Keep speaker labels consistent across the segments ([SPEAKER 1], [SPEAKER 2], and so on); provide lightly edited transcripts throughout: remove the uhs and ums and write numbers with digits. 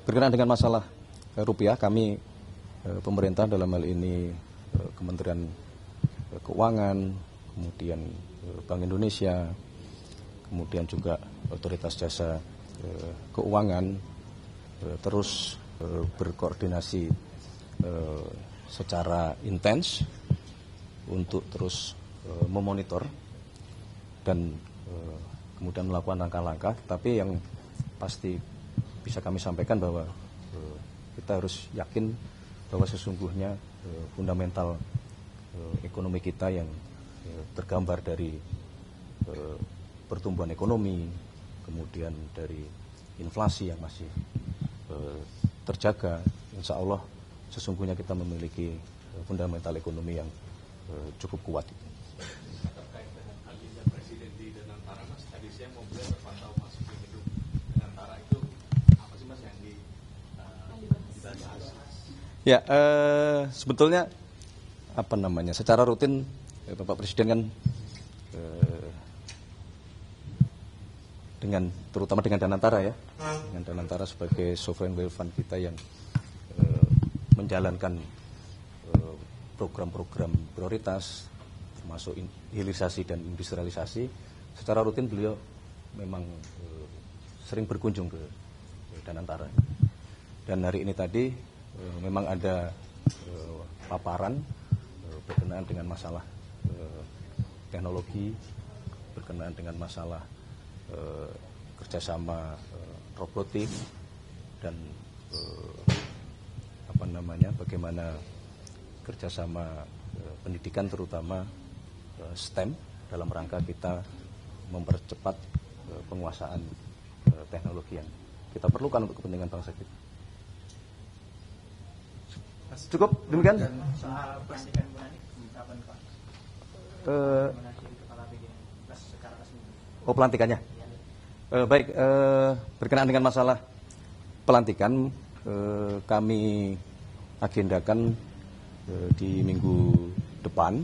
[SPEAKER 1] Berkenaan dengan masalah rupiah, kami pemerintah dalam hal ini Kementerian Keuangan, kemudian Bank Indonesia, kemudian juga Otoritas Jasa Keuangan terus berkoordinasi secara intens untuk terus memonitor dan kemudian melakukan langkah-langkah. Tapi yang pasti bisa kami sampaikan bahwa kita harus yakin bahwa sesungguhnya fundamental ekonomi kita yang tergambar dari pertumbuhan ekonomi, kemudian dari inflasi yang masih terjaga, insya Allah sesungguhnya kita memiliki fundamental ekonomi yang cukup kuat.
[SPEAKER 2] Terkait dengan agenda Presiden di Danantara, Mas, tadi saya mobil terpantau masuk di gedung Danantara, itu apa sih Mas yang dibahas?
[SPEAKER 1] Ya, sebetulnya secara rutin Bapak Presiden kan terutama dengan Danantara ya, dengan Danantara sebagai sovereign wealth fund kita yang menjalankan program-program prioritas termasuk hilirisasi dan industrialisasi. Secara rutin beliau memang sering berkunjung ke Danantara. Dan hari ini tadi memang ada paparan berkenaan dengan masalah teknologi, berkenaan dengan masalah kerjasama robotik dan bagaimana kerjasama pendidikan terutama STEM dalam rangka kita mempercepat penguasaan teknologi yang kita perlukan untuk kepentingan bangsa kita. Cukup demikian.
[SPEAKER 3] Soal pelantikan Bu Nani, kapan Pak?
[SPEAKER 1] Pelantikannya. Baik, berkenaan dengan masalah pelantikan, kami agendakan di minggu depan,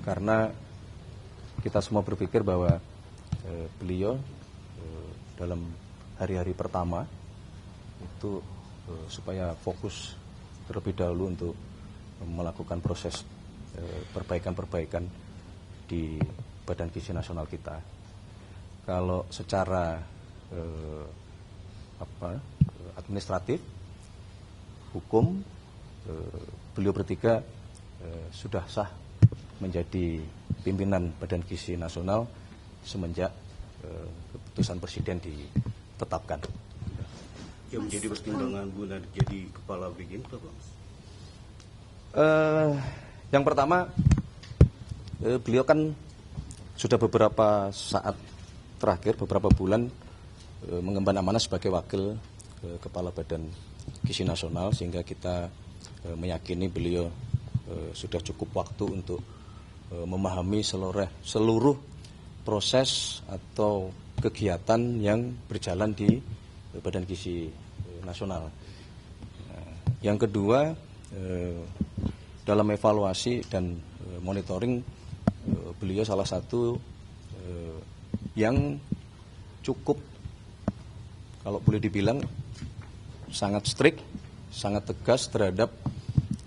[SPEAKER 1] karena kita semua berpikir bahwa beliau dalam hari-hari pertama itu supaya fokus terlebih dahulu untuk melakukan proses perbaikan-perbaikan di Badan Gizi Nasional kita. Kalau secara administratif, hukum, beliau bertiga sudah sah menjadi pimpinan Badan Gizi Nasional semenjak keputusan Presiden ditetapkan.
[SPEAKER 4] Yang menjadi pertimbangan Bu Nani jadi kepala BGN apa?
[SPEAKER 1] Yang pertama, beliau kan sudah beberapa saat terakhir, beberapa bulan mengemban amanah sebagai wakil kepala Badan Gizi Nasional, sehingga kita meyakini beliau sudah cukup waktu untuk memahami seluruh proses atau kegiatan yang berjalan di Badan Gizi Nasional. Yang kedua, dalam evaluasi dan monitoring, beliau salah satu yang cukup, kalau boleh dibilang, sangat strict, sangat tegas terhadap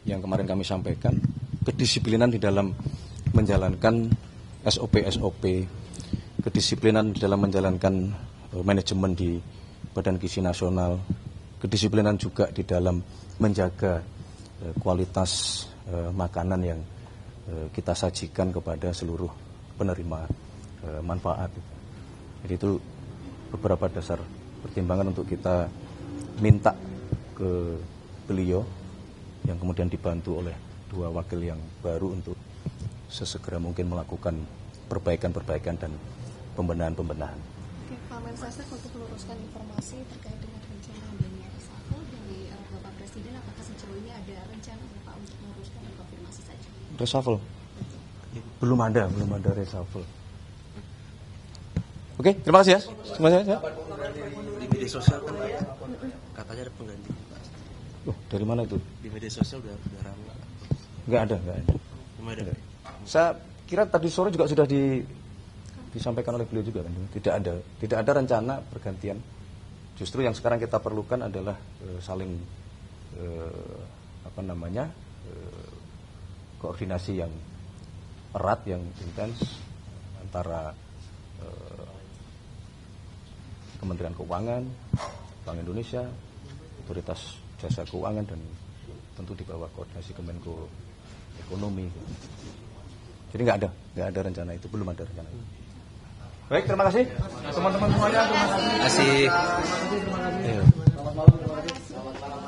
[SPEAKER 1] yang kemarin kami sampaikan, kedisiplinan di dalam menjalankan SOP-SOP, kedisiplinan di dalam menjalankan manajemen di Badan Gizi Nasional, kedisiplinan juga di dalam menjaga kualitas makanan yang kita sajikan kepada seluruh penerima manfaat. Jadi itu beberapa dasar pertimbangan untuk kita minta ke beliau, yang kemudian dibantu oleh dua wakil yang baru untuk sesegera mungkin melakukan perbaikan-perbaikan dan pembenahan-pembenahan.
[SPEAKER 5] Oke, Pak Mensesnek, untuk meluruskan informasi terkait dengan rencana adanya reshuffle dari Bapak Presiden, apakah sejauh ini ada rencana Bapak untuk meluruskan dan konfirmasi saja?
[SPEAKER 1] Reshuffle? Belum ada reshuffle. Oke, terima kasih ya. Terima kasih ya.
[SPEAKER 4] Di media sosial kan katanya ada pengganti.
[SPEAKER 1] Dari mana itu?
[SPEAKER 4] Di media sosial udah ramai.
[SPEAKER 1] Enggak ada.
[SPEAKER 4] Belum ada.
[SPEAKER 1] Saya kira tadi sore juga sudah disampaikan oleh beliau juga kan, tidak ada rencana pergantian. Justru yang sekarang kita perlukan adalah saling koordinasi yang erat, yang intens antara Kementerian Keuangan, Bank Indonesia, Otoritas Jasa Keuangan, dan tentu di bawah koordinasi Kemenko Ekonomi. Jadi nggak ada rencana itu, belum ada rencana itu. Baik, terima kasih teman-teman semuanya. Terima kasih.
[SPEAKER 3] Terima kasih.
[SPEAKER 1] Iya.
[SPEAKER 3] Selamat malam. Terima kasih.